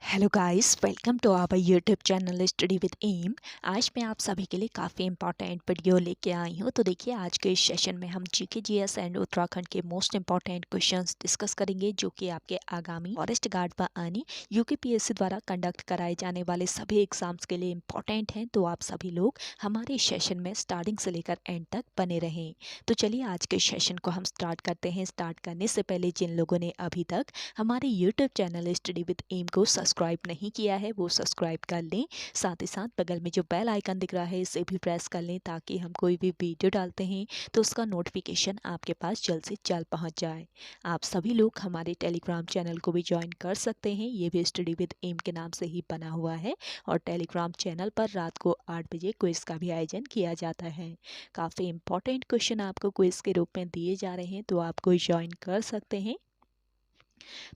Hello guys, welcome to our YouTube channel study with M. आज मैं आप सभी के लिए काफ़ी इंपॉर्टेंट वीडियो लेके आई हूँ। तो देखिए, आज के इस सेशन में हम जीके जीएस एंड उत्तराखंड के मोस्ट इंपॉर्टेंट क्वेश्चंस डिस्कस करेंगे, जो कि आपके आगामी फॉरेस्ट गार्ड व अन्य यूकेपीएससी द्वारा कंडक्ट कराए जाने वाले सभी एग्जाम्स के लिए इंपॉर्टेंट हैं। तो आप सभी लोग हमारे इस सेशन में स्टार्टिंग से लेकर एंड तक बने रहें। तो चलिए आज के सेशन को हम स्टार्ट करते हैं। स्टार्ट करने से पहले जिन लोगों ने अभी तक हमारे YouTube channel study with M को सब्सक्राइब नहीं किया है वो सब्सक्राइब कर लें। साथ ही साथ बगल में जो बेल आइकन दिख रहा है इसे भी प्रेस कर लें, ताकि हम कोई भी वीडियो डालते हैं तो उसका नोटिफिकेशन आपके पास जल्द से जल्द पहुंच जाए। आप सभी लोग हमारे टेलीग्राम चैनल को भी ज्वाइन कर सकते हैं। ये भी स्टडी विद एम के नाम से ही बना हुआ है और टेलीग्राम चैनल पर रात को 8 बजे क्विज का भी आयोजन किया जाता है। काफ़ी इंपॉर्टेंट क्वेश्चन आपको क्विज के रूप में दिए जा रहे हैं, तो आप कोई ज्वाइन कर सकते हैं।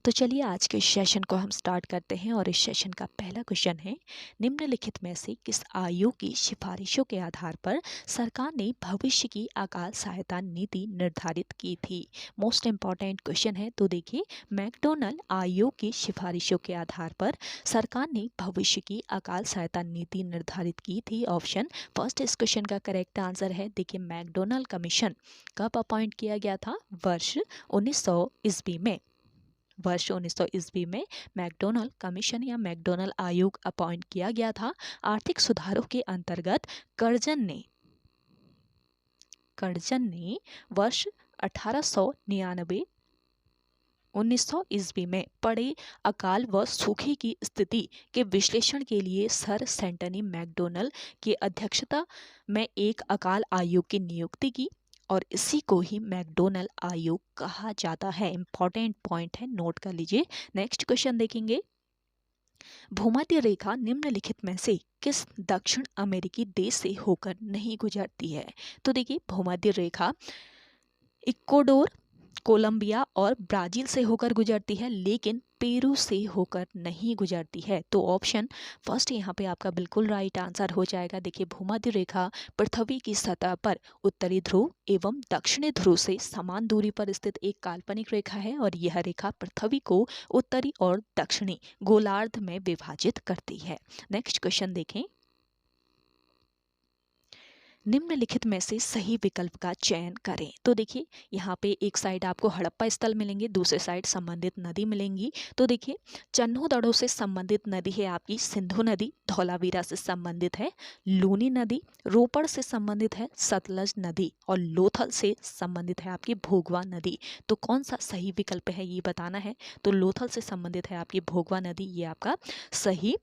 तो चलिए आज के सेशन को हम स्टार्ट करते हैं और इस सेशन का पहला क्वेश्चन है, निम्नलिखित में से किस आयोग की सिफारिशों के आधार पर सरकार ने भविष्य की अकाल सहायता नीति निर्धारित की थी। मोस्ट इंपॉर्टेंट क्वेश्चन है। तो देखिए, मैकडोनल्ड आयोग की सिफारिशों के आधार पर सरकार ने भविष्य की अकाल सहायता नीति निर्धारित की थी। ऑप्शन फर्स्ट इस क्वेश्चन का करेक्ट आंसर है। देखिए, मैकडोनल्ड कमीशन कब अपॉइंट किया गया था? वर्ष 1900 ईस्वी में। वर्ष 1900 ईस्वी में मैकडोनल्ड कमीशन या मैकडोनल्ड आयोग अपॉइंट किया गया था। आर्थिक सुधारों के अंतर्गत कर्जन ने वर्ष 1899 1900 ईस्वी में पड़े अकाल व सूखे की स्थिति के विश्लेषण के लिए सर सेंटनी मैकडोनल्ड की अध्यक्षता में एक अकाल आयोग की नियुक्ति की और इसी को ही मैकडोनल्ड आयोग कहा जाता है। इंपॉर्टेंट पॉइंट है, नोट कर लीजिए। नेक्स्ट क्वेश्चन देखेंगे, भूमध्य रेखा निम्नलिखित में से किस दक्षिण अमेरिकी देश से होकर नहीं गुजरती है? तो देखिए, भूमध्य रेखा इक्वाडोर, कोलंबिया और ब्राजील से होकर गुजरती है, लेकिन पेरू से होकर नहीं गुजरती है। तो ऑप्शन फर्स्ट यहाँ पे आपका बिल्कुल राइट आंसर हो जाएगा। देखिए, भूमध्य रेखा पृथ्वी की सतह पर उत्तरी ध्रुव एवं दक्षिणी ध्रुव से समान दूरी पर स्थित एक काल्पनिक रेखा है और यह रेखा पृथ्वी को उत्तरी और दक्षिणी गोलार्ध में विभाजित करती है। नेक्स्ट क्वेश्चन देखें, निम्नलिखित में से सही विकल्प का चयन करें। तो देखिए, यहाँ पे एक साइड आपको हड़प्पा स्थल मिलेंगे, दूसरे साइड संबंधित नदी मिलेंगी। तो देखिए, चन्हो दड़ों से संबंधित नदी है आपकी सिंधु नदी, धौलावीरा से संबंधित है लूनी नदी, रोपड़ से संबंधित है सतलज नदी और लोथल से संबंधित है आपकी भोगवा नदी। तो कौन सा सही विकल्प है ये बताना है। तो लोथल से संबंधित है आपकी भोगवा नदी, ये आपका सही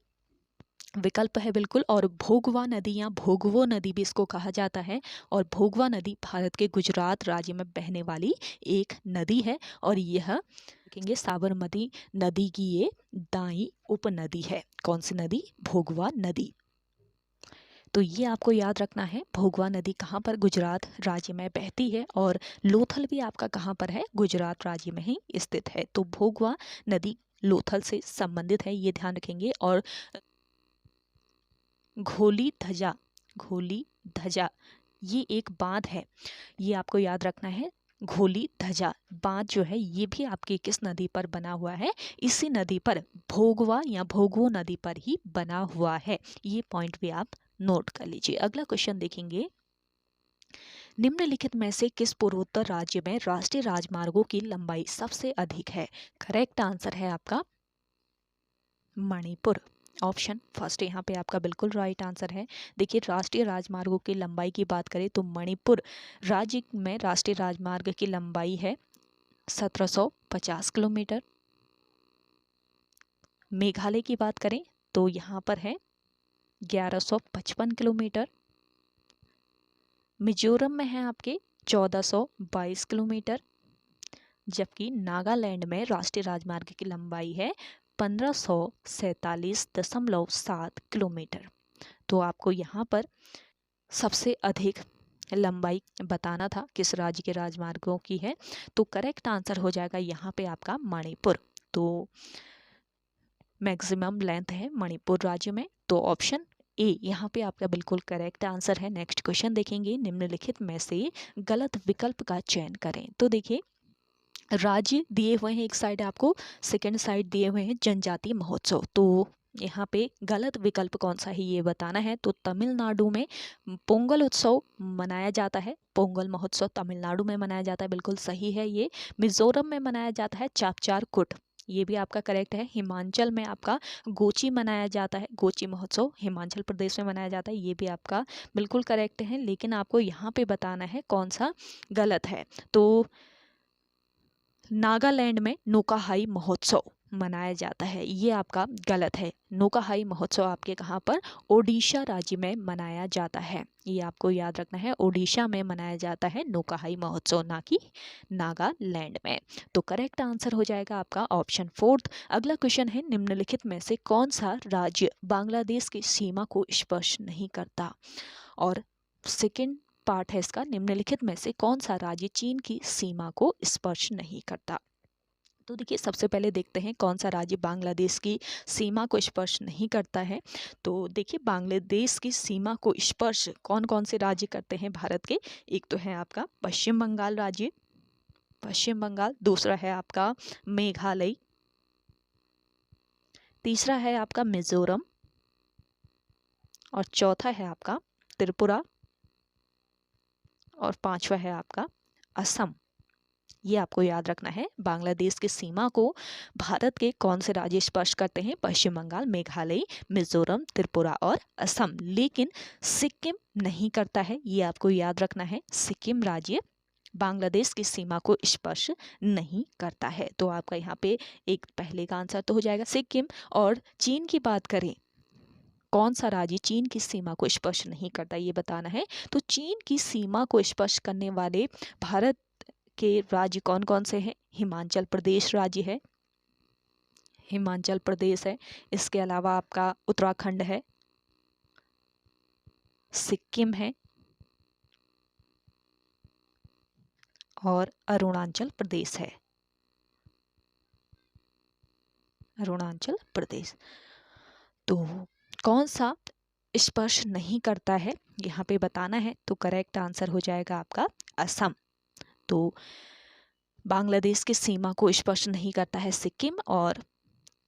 विकल्प है बिल्कुल। और भोगवा नदी या भोगवो नदी भी इसको कहा जाता है और भोगवा नदी भारत के गुजरात राज्य में बहने वाली एक नदी है और यह देखेंगे साबरमती नदी की ये दाई उपनदी है। कौन सी नदी? भोगवा नदी। तो ये आपको याद रखना है, भोगवा नदी कहाँ पर? गुजरात राज्य में बहती है और लोथल भी आपका कहाँ पर है? गुजरात राज्य में ही स्थित है। तो भोगवा नदी लोथल से संबंधित है, ये ध्यान रखेंगे। और घोली धजा ये एक बांध है, ये आपको याद रखना है। घोली धजा बांध जो है ये भी आपकी किस नदी पर बना हुआ है? इसी नदी पर, भोगवा या भोगवो नदी पर ही बना हुआ है। ये पॉइंट भी आप नोट कर लीजिए। अगला क्वेश्चन देखेंगे, निम्नलिखित में से किस पूर्वोत्तर राज्य में राष्ट्रीय राजमार्गों की लंबाई सबसे अधिक है? करेक्ट आंसर है आपका मणिपुर। ऑप्शन फर्स्ट यहाँ पे आपका बिल्कुल राइट आंसर है। देखिए, राष्ट्रीय राजमार्गों की लंबाई की बात करें तो मणिपुर राज्य में राष्ट्रीय राजमार्ग की लंबाई है 1750 किलोमीटर। मेघालय की बात करें तो यहाँ पर है 1155 किलोमीटर। मिजोरम में है आपके 1422 किलोमीटर, जबकि नागालैंड में राष्ट्रीय राजमार्ग की लंबाई है 1547.7 किलोमीटर। तो आपको यहाँ पर सबसे अधिक लंबाई बताना था किस राज्य के राजमार्गों की है, तो करेक्ट आंसर हो जाएगा यहाँ पे आपका मणिपुर। तो मैक्सिमम लेंथ है मणिपुर राज्य में। तो ऑप्शन ए यहाँ पे आपका बिल्कुल करेक्ट आंसर है। नेक्स्ट क्वेश्चन देखेंगे, निम्नलिखित में से गलत विकल्प का चयन करें। तो देखिए, राज्य दिए हुए हैं एक साइड आपको, सेकंड साइड दिए हुए हैं जनजातीय महोत्सव। तो यहाँ पे गलत विकल्प कौन सा है ये बताना है। तो तमिलनाडु में पोंगल उत्सव मनाया जाता है, पोंगल महोत्सव तमिलनाडु में मनाया जाता है, बिल्कुल सही है ये। मिजोरम में मनाया जाता है चापचार कुट, ये भी आपका करेक्ट है। हिमाचल में आपका गोची मनाया जाता है, गोची महोत्सव हिमाचल प्रदेश में मनाया जाता है, ये भी आपका बिल्कुल करेक्ट है। लेकिन आपको यहाँ पे बताना है कौन सा गलत है। तो नागालैंड में नोकाहाई महोत्सव मनाया जाता है, ये आपका गलत है। नोकाहाई महोत्सव आपके कहाँ पर, ओडिशा राज्य में मनाया जाता है, ये आपको याद रखना है। ओडिशा में मनाया जाता है नोकाहाई महोत्सव, ना कि नागालैंड में। तो करेक्ट आंसर हो जाएगा आपका ऑप्शन 4। अगला क्वेश्चन है, निम्नलिखित में से कौन सा राज्य बांग्लादेश की सीमा को स्पर्श नहीं करता। और सेकेंड पार्ट है इसका, निम्नलिखित में से कौन सा राज्य चीन की सीमा को स्पर्श नहीं करता। तो देखिए सबसे पहले देखते हैं कौन सा राज्य बांग्लादेश की सीमा को स्पर्श नहीं करता है। तो देखिए बांग्लादेश की सीमा को स्पर्श कौन कौन से राज्य करते हैं भारत के। एक तो है आपका पश्चिम बंगाल राज्य, पश्चिम बंगाल। दूसरा है आपका मेघालय, तीसरा है आपका मिजोरम, और चौथा है आपका त्रिपुरा, और पांचवा है आपका असम। ये आपको याद रखना है। बांग्लादेश की सीमा को भारत के कौन से राज्य स्पर्श करते हैं, पश्चिम बंगाल, मेघालय, मिजोरम, त्रिपुरा और असम। लेकिन सिक्किम नहीं करता है, ये आपको याद रखना है। सिक्किम राज्य बांग्लादेश की सीमा को स्पर्श नहीं करता है। तो आपका यहाँ पे एक पहले का आंसर तो हो जाएगा सिक्किम। और चीन की बात करें, कौन सा राज्य चीन की सीमा को स्पर्श नहीं करता ये बताना है। तो चीन की सीमा को स्पर्श करने वाले भारत के राज्य कौन कौन से हैं। हिमाचल प्रदेश राज्य है, हिमाचल प्रदेश है। इसके अलावा आपका उत्तराखंड है, सिक्किम है, और अरुणाचल प्रदेश है, अरुणाचल प्रदेश। तो कौन सा स्पर्श नहीं करता है यहाँ पे बताना है। तो करेक्ट आंसर हो जाएगा आपका असम। तो बांग्लादेश की सीमा को स्पर्श नहीं करता है सिक्किम, और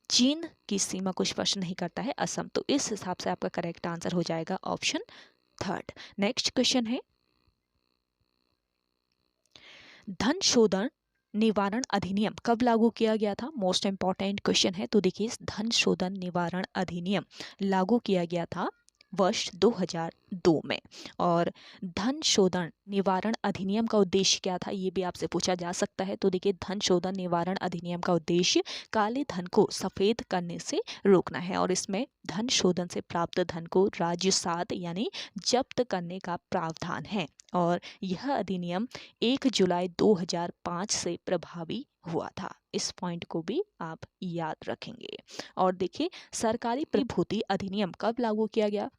चीन की सीमा को स्पर्श नहीं करता है असम। तो इस हिसाब से आपका करेक्ट आंसर हो जाएगा ऑप्शन 3। नेक्स्ट क्वेश्चन है, धन शोधन निवारण अधिनियम कब लागू किया गया था। मोस्ट इंपॉर्टेंट क्वेश्चन है। तो देखिए धन शोधन निवारण अधिनियम लागू किया गया था वर्ष 2002 में। और धन शोधन निवारण अधिनियम का उद्देश्य क्या था ये भी आपसे पूछा जा सकता है। तो देखिए धन शोधन निवारण अधिनियम का उद्देश्य काले धन को सफेद करने से रोकना है, और इसमें धन शोधन से प्राप्त धन को राजसात यानी जब्त करने का प्रावधान है। और यह अधिनियम 1 जुलाई 2005 से प्रभावी हुआ था। इस पॉइंट को भी आप याद रखेंगे। और देखिए सरकारी प्रतिभूति अधिनियम कब लागू किया गया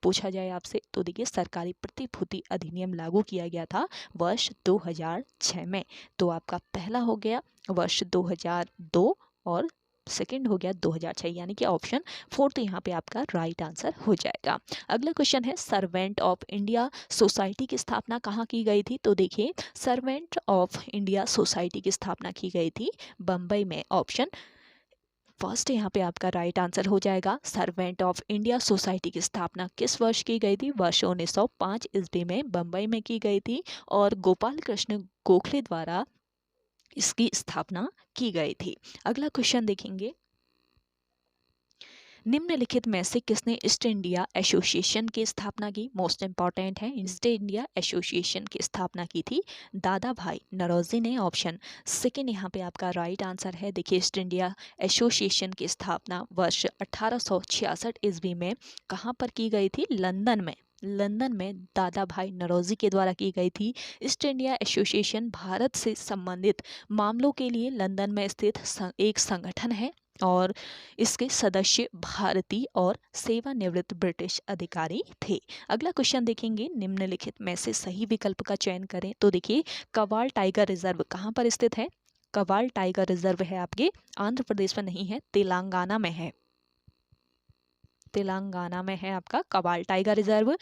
पूछा जाए आपसे। तो देखिए सरकारी प्रतिभूति अधिनियम लागू किया गया था वर्ष 2006 में। तो आपका पहला हो गया वर्ष 2002 और सेकंड हो गया 2006, यानी कि ऑप्शन 4 यहाँ पे आपका राइट आंसर हो जाएगा। अगला क्वेश्चन है, सर्वेंट ऑफ इंडिया सोसाइटी की स्थापना कहाँ की गई थी। तो देखिए सर्वेंट ऑफ इंडिया सोसाइटी की स्थापना की गई थी बम्बई में। ऑप्शन फर्स्ट यहाँ पे आपका राइट आंसर हो जाएगा। सर्वेंट ऑफ इंडिया सोसाइटी की स्थापना किस वर्ष की गई थी। वर्ष 1905 ईस्वी में बम्बई में की गई थी, और गोपाल कृष्ण गोखले द्वारा इसकी स्थापना की गई थी। अगला क्वेश्चन देखेंगे, निम्नलिखित में से किसने ईस्ट इंडिया एसोसिएशन की स्थापना की। मोस्ट इंपॉर्टेंट है, ईस्ट इंडिया एसोसिएशन की स्थापना की थी दादा भाई नौरोजी ने। ऑप्शन सेकेंड यहाँ पे आपका राइट आंसर है। देखिए ईस्ट इंडिया एसोसिएशन की स्थापना वर्ष 1866 ईस्वी में कहाँ पर की गई थी, लंदन में। लंदन में दादा भाई नौरोजी के द्वारा की गई थी। ईस्ट इंडिया एसोसिएशन भारत से संबंधित मामलों के लिए लंदन में स्थित एक संगठन है, और इसके सदस्य भारतीय और सेवानिवृत्त ब्रिटिश अधिकारी थे। अगला क्वेश्चन देखेंगे, निम्नलिखित में से सही विकल्प का चयन करें। तो देखिए कवाल टाइगर रिजर्व कहाँ पर स्थित है। कवाल टाइगर रिजर्व है आपके आंध्र प्रदेश में नहीं है, तेलंगाना में है। तेलंगाना में है आपका Kawal tiger reserve.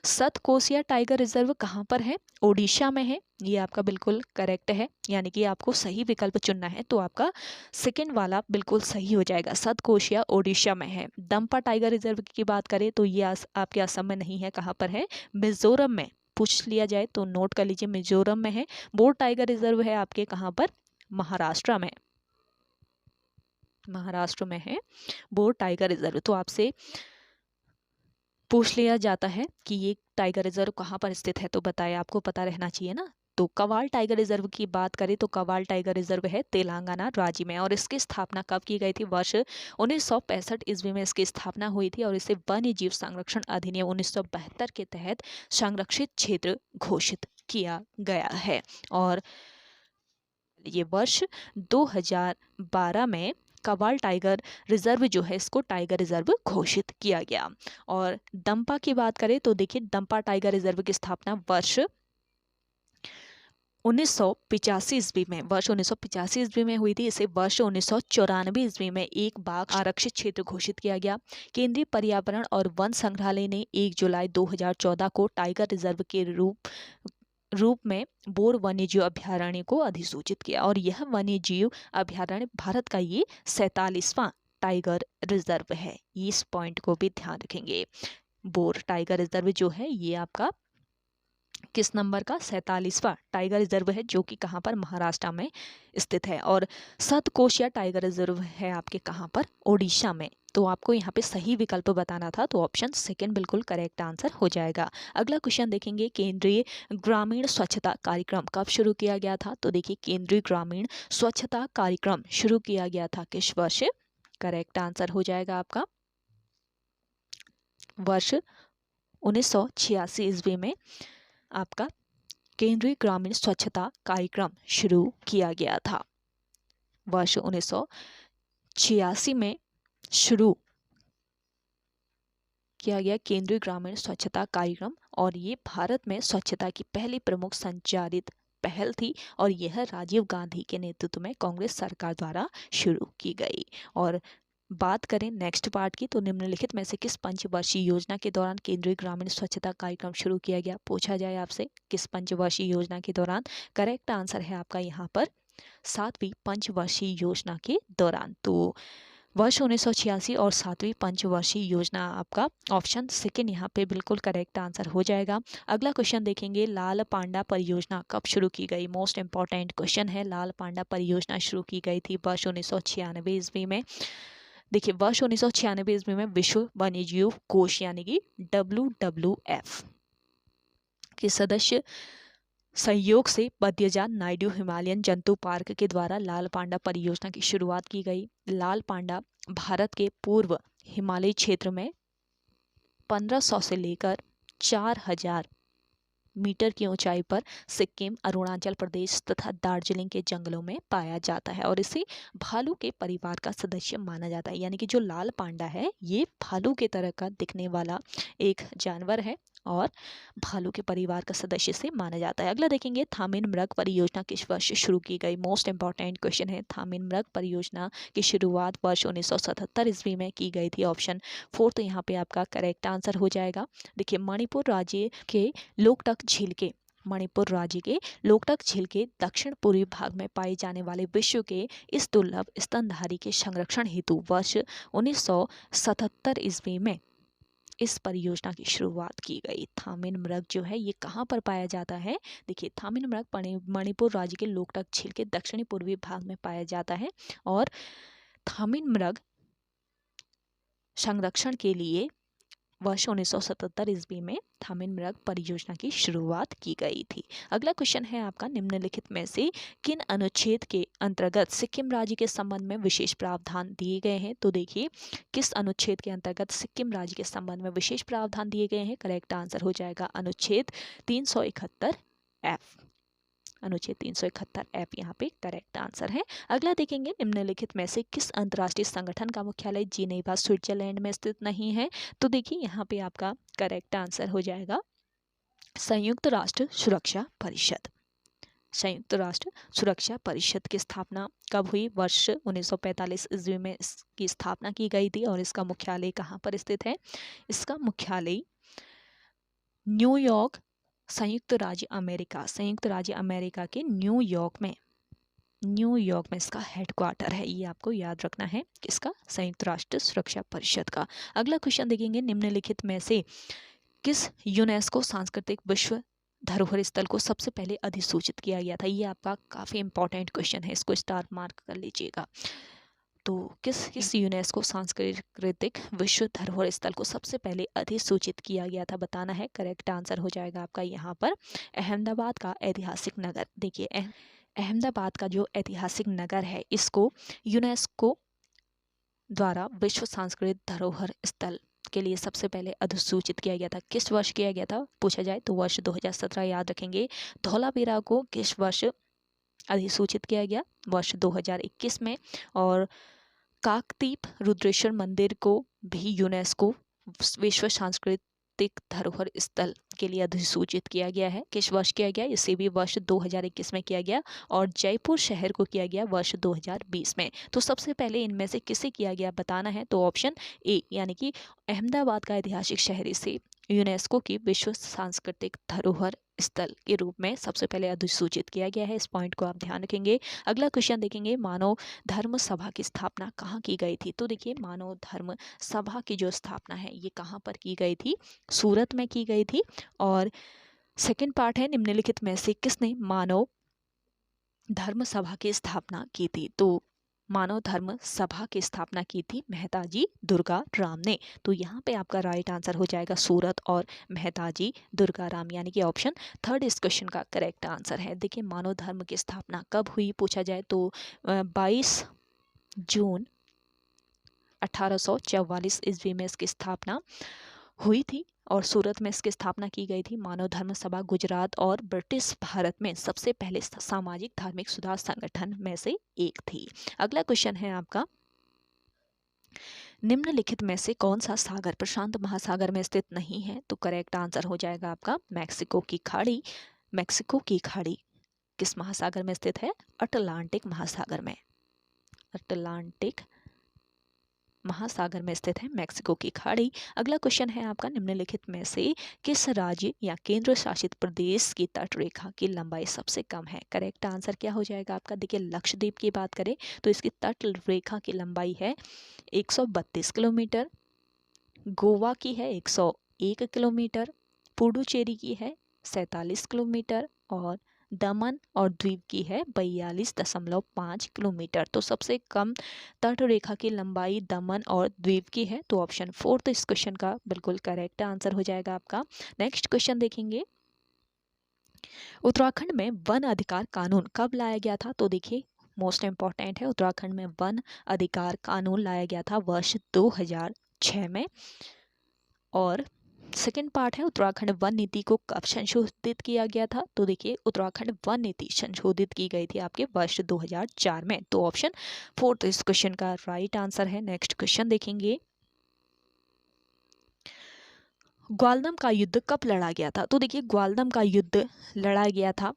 Satkosia tiger reserve कहाँ पर है? ओडिशा में है। ये आपका बिल्कुल करेक्ट है, यानी कि आपको सही विकल्प चुनना है तो आपका सेकंड वाला बिल्कुल सही हो जाएगा। सतकोसिया ओडिशा में है। दंपा टाइगर रिजर्व की बात करें तो ये आपके असम में नहीं है। कहाँ पर है? मिजोरम में। पूछ लिया जाए तो नोट कर लीजिए, मिजोरम में है। बोर टाइगर रिजर्व है आपके कहाँ पर? महाराष्ट्र में। महाराष्ट्र में है बोर टाइगर रिजर्व। तो आपसे पूछ लिया जाता है कि ये टाइगर रिजर्व कहाँ पर स्थित है, तो बताया, आपको पता रहना चाहिए ना। तो कवाल टाइगर रिजर्व की बात करें तो कवाल टाइगर रिजर्व है तेलंगाना राज्य में। और इसकी स्थापना कब की गई थी? वर्ष 1965 ईस्वी में इसकी स्थापना हुई थी और इसे वन्य जीव संरक्षण अधिनियम 1972 के तहत संरक्षित क्षेत्र घोषित किया गया है। और ये वर्ष 2012 में कवाल टाइगर रिजर्व जो है इसको टाइगर रिजर्व घोषित किया गया। और दंपा की बात करें तो देखिए, दंपा टाइगर रिजर्व की स्थापना वर्ष 1985 ईस्वी में, वर्ष 1985 ईस्वी में हुई थी। इसे वर्ष 1994 ईस्वी में एक बाघ आरक्षित क्षेत्र घोषित किया गया। केंद्रीय पर्यावरण और वन संग्रहालय ने 1 जुलाई 2014 को टाइगर रिजर्व के रूप में बोर वन्यजीव अभयारण्य को अधिसूचित किया। और यह वन्यजीव अभयारण्य भारत का ये 47वां टाइगर रिजर्व है। इस पॉइंट को भी ध्यान रखेंगे। बोर टाइगर रिजर्व जो है ये आपका किस नंबर का? 47वां टाइगर रिजर्व है, जो कि कहाँ पर? महाराष्ट्र में स्थित है। और सतकोशिया टाइगर रिजर्व है आपके कहाँ पर? ओडिशा में। तो आपको यहाँ पे सही विकल्प बताना था, तो ऑप्शन सेकंड बिल्कुल करेक्ट आंसर हो जाएगा। अगला क्वेश्चन देखेंगे, केंद्रीय ग्रामीण स्वच्छता कार्यक्रम कब शुरू किया गया था? तो देखिए, केंद्रीय ग्रामीण स्वच्छता कार्यक्रम शुरू किया गया था किस वर्ष? करेक्ट आंसर हो जाएगा आपका वर्ष 1986 ईस्वी में आपका केंद्रीय ग्रामीण स्वच्छता कार्यक्रम शुरू किया गया था। वर्ष 1986 में शुरू किया गया केंद्रीय ग्रामीण स्वच्छता कार्यक्रम। और ये भारत में स्वच्छता की पहली प्रमुख संचालित पहल थी और यह राजीव गांधी के नेतृत्व में कांग्रेस सरकार द्वारा शुरू की गई। और बात करें नेक्स्ट पार्ट की, तो निम्नलिखित में से किस पंचवर्षीय योजना के दौरान केंद्रीय ग्रामीण स्वच्छता कार्यक्रम शुरू किया गया? पूछा जाए आपसे किस पंचवर्षीय योजना के दौरान? करेक्ट आंसर है आपका यहाँ पर 7वीं पंचवर्षीय योजना के दौरान। तो वर्ष 1986 और 7वीं पंचवर्षीय योजना आपका ऑप्शन सेकेंड यहाँ पे बिल्कुल करेक्ट आंसर हो जाएगा। अगला क्वेश्चन देखेंगे, लाल पांडा परियोजना कब शुरू की गई? मोस्ट इंपॉर्टेंट क्वेश्चन है। लाल पांडा परियोजना शुरू की गई थी वर्ष 1996 ईस्वी में। देखिए, वर्ष 1996 ईस्वी में विश्व वन्यजीव कोष यानी कि WWF के सदस्य सहयोग से बद्यजात नायडू हिमालयन जंतु पार्क के द्वारा लाल पांडा परियोजना की शुरुआत की गई। लाल पांडा भारत के पूर्व हिमालयी क्षेत्र में 1500 से लेकर 4000 मीटर की ऊंचाई पर सिक्किम, अरुणाचल प्रदेश तथा दार्जिलिंग के जंगलों में पाया जाता है और इसे भालू के परिवार का सदस्य माना जाता है। यानी कि जो लाल पांडा है ये भालू के तरह का दिखने वाला एक जानवर है और भालू के परिवार का सदस्य से माना जाता है। अगला देखेंगे, थामिन मृग परियोजना किस वर्ष शुरू की गई? मोस्ट इंपॉर्टेंट क्वेश्चन है। थामिन मृग परियोजना की शुरुआत वर्ष 1977 ईस्वी में की गई थी। ऑप्शन 4 तो यहाँ पे आपका करेक्ट आंसर हो जाएगा। देखिए, मणिपुर राज्य के लोकटक झील के लोकटक झील के दक्षिण पूर्वी भाग में पाए जाने वाले विश्व के इस दुर्लभ स्तनधारी के संरक्षण हेतु वर्ष 1977 ईस्वी में इस परियोजना की शुरुआत की गई। थामिन मृग जो है ये कहाँ पर पाया जाता है? देखिए, थामिन मृग मणिपुर राज्य के लोकटक झील के दक्षिणी पूर्वी भाग में पाया जाता है और थामिन मृग संरक्षण के लिए वर्ष 1977 ईस्वी में थामिन मृग परियोजना की शुरुआत की गई थी। अगला क्वेश्चन है आपका, निम्नलिखित में से किन अनुच्छेद के अंतर्गत सिक्किम राज्य के संबंध में विशेष प्रावधान दिए गए हैं? तो देखिए, किस अनुच्छेद के अंतर्गत सिक्किम राज्य के संबंध में विशेष प्रावधान दिए गए हैं? करेक्ट आंसर हो जाएगा अनुच्छेद 371F। अनुच्छेद 371F यहाँ पे करेक्ट आंसर है। अगला देखेंगे, निम्नलिखित में से किस अंतर्राष्ट्रीय संगठन का मुख्यालय जिनेवा स्विट्जरलैंड में स्थित नहीं है? तो देखिए, यहाँ पे आपका करेक्ट आंसर हो जाएगा संयुक्त राष्ट्र सुरक्षा परिषद। संयुक्त राष्ट्र सुरक्षा परिषद की स्थापना कब हुई? वर्ष 1945 ईस्वी में इसकी स्थापना की गई थी। और इसका मुख्यालय कहाँ पर स्थित है? इसका मुख्यालय न्यूयॉर्क, संयुक्त राज्य अमेरिका के न्यूयॉर्क में इसका हेडक्वार्टर है। ये आपको याद रखना है, किसका? संयुक्त राष्ट्र सुरक्षा परिषद का। अगला क्वेश्चन देखेंगे, निम्नलिखित में से किस यूनेस्को सांस्कृतिक विश्व धरोहर स्थल को सबसे पहले अधिसूचित किया गया था? ये आपका काफ़ी इंपॉर्टेंट क्वेश्चन है, इसको स्टार मार्क कर लीजिएगा। तो किस यूनेस्को सांस्कृतिक विश्व धरोहर स्थल को सबसे पहले अधिसूचित किया गया था, बताना है। करेक्ट आंसर हो जाएगा आपका यहाँ पर अहमदाबाद का ऐतिहासिक नगर। देखिए अहमदाबाद का जो ऐतिहासिक नगर है, इसको यूनेस्को द्वारा विश्व सांस्कृतिक धरोहर स्थल के लिए सबसे पहले अधिसूचित किया गया था। किस वर्ष किया गया था पूछा जाए तो वर्ष 2017 याद रखेंगे। धौलावीरा को किस वर्ष अधिसूचित किया गया? वर्ष 2021 में। और काकतीप रुद्रेश्वर मंदिर को भी यूनेस्को विश्व सांस्कृतिक धरोहर स्थल के लिए अधिसूचित किया गया है। किस वर्ष किया गया? इसे भी वर्ष 2021 में किया गया। और जयपुर शहर को किया गया वर्ष 2020 में। तो सबसे पहले इनमें से किसे किया गया बताना है, तो ऑप्शन ए यानी कि अहमदाबाद का ऐतिहासिक शहर इसे यूनेस्को की विश्व सांस्कृतिक धरोहर स्थल के रूप में सबसे पहले अधिसूचित किया गया है। इस पॉइंट को आप ध्यान रखेंगे। अगला क्वेश्चन देखेंगे, मानव धर्म सभा की स्थापना कहाँ की गई थी? तो देखिए मानव धर्म सभा की जो स्थापना है ये कहाँ पर की गई थी? सूरत में की गई थी। और सेकंड पार्ट है, निम्नलिखित में से किसने मानव धर्म सभा की स्थापना की थी? तो मानव धर्म सभा की स्थापना की थी मेहताजी दुर्गा राम ने। तो यहाँ पे आपका राइट आंसर हो जाएगा सूरत और मेहताजी दुर्गा राम, यानी कि ऑप्शन थर्ड इस क्वेश्चन का करेक्ट आंसर है। देखिए मानव धर्म की स्थापना कब हुई पूछा जाए तो 22 जून 1844 ईस्वी में इसकी स्थापना हुई थी। और सूरत में इसकी स्थापना की गई थी। मानव धर्म सभा गुजरात और ब्रिटिश भारत में सबसे पहले सामाजिक धार्मिक सुधार संगठन में से एक थी। अगला क्वेश्चन है आपका, निम्नलिखित में से कौन सा सागर प्रशांत महासागर में स्थित नहीं है? तो करेक्ट आंसर हो जाएगा आपका मैक्सिको की खाड़ी। मैक्सिको की खाड़ी किस महासागर में स्थित है? अटलांटिक महासागर में। अटलांटिक महासागर में स्थित है मैक्सिको की खाड़ी। अगला क्वेश्चन है आपका, निम्नलिखित में से किस राज्य या केंद्र शासित प्रदेश की तट रेखा की लंबाई सबसे कम है? करेक्ट आंसर क्या हो जाएगा आपका? देखिए लक्षद्वीप की बात करें तो इसकी तट रेखा की लंबाई है 132 किलोमीटर, गोवा की है 101 किलोमीटर, पुडुचेरी की है 47 किलोमीटर और दमन और द्वीप की है 42.5 किलोमीटर। तो सबसे कम तट रेखा की लंबाई दमन और द्वीप की है। तो ऑप्शन फोर्थ इस क्वेश्चन का बिल्कुल करेक्ट आंसर हो जाएगा आपका। नेक्स्ट क्वेश्चन देखेंगे, उत्तराखंड में वन अधिकार कानून कब लाया गया था? तो देखिए मोस्ट इम्पॉर्टेंट है, उत्तराखंड में वन अधिकार कानून लाया गया था वर्ष 2006 में। और सेकेंड पार्ट है, उत्तराखंड वन नीति को कब संशोधित किया गया था? तो देखिए उत्तराखंड वन नीति संशोधित की गई थी आपके वर्ष 2004 में। तो ऑप्शन फोर्थ इस क्वेश्चन का राइट आंसर है। नेक्स्ट क्वेश्चन देखेंगे, ग्वालदम का युद्ध कब लड़ा गया था? तो देखिए ग्वालदम का युद्ध लड़ा गया था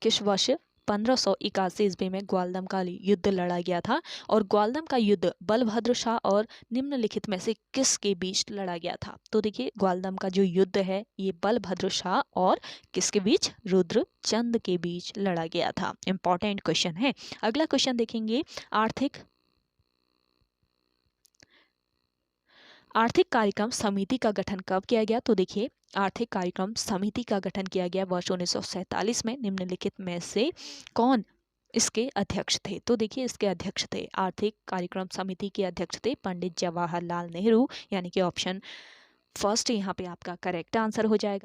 किस वर्ष? 1581 ईस्वी में ग्वालदम का युद्ध लड़ा गया था। और ग्वालदम का युद्ध बलभद्र शाह और निम्नलिखित में से किसके बीच लड़ा गया था? तो देखिए ग्वालदम का जो युद्ध है ये बलभद्र शाह और किसके बीच? रुद्रचंद के बीच लड़ा गया था। इंपॉर्टेंट क्वेश्चन है। अगला क्वेश्चन देखेंगे, आर्थिक कार्यक्रम समिति का गठन कब किया गया? तो देखिए आर्थिक कार्यक्रम समिति का गठन किया गया वर्ष 1947 में। निम्नलिखित में से कौन इसके अध्यक्ष थे? तो देखिए इसके अध्यक्ष थे, आर्थिक कार्यक्रम समिति के अध्यक्ष थे पंडित जवाहरलाल नेहरू, यानी कि ऑप्शन फर्स्ट यहाँ पे आपका करेक्ट आंसर हो जाएगा।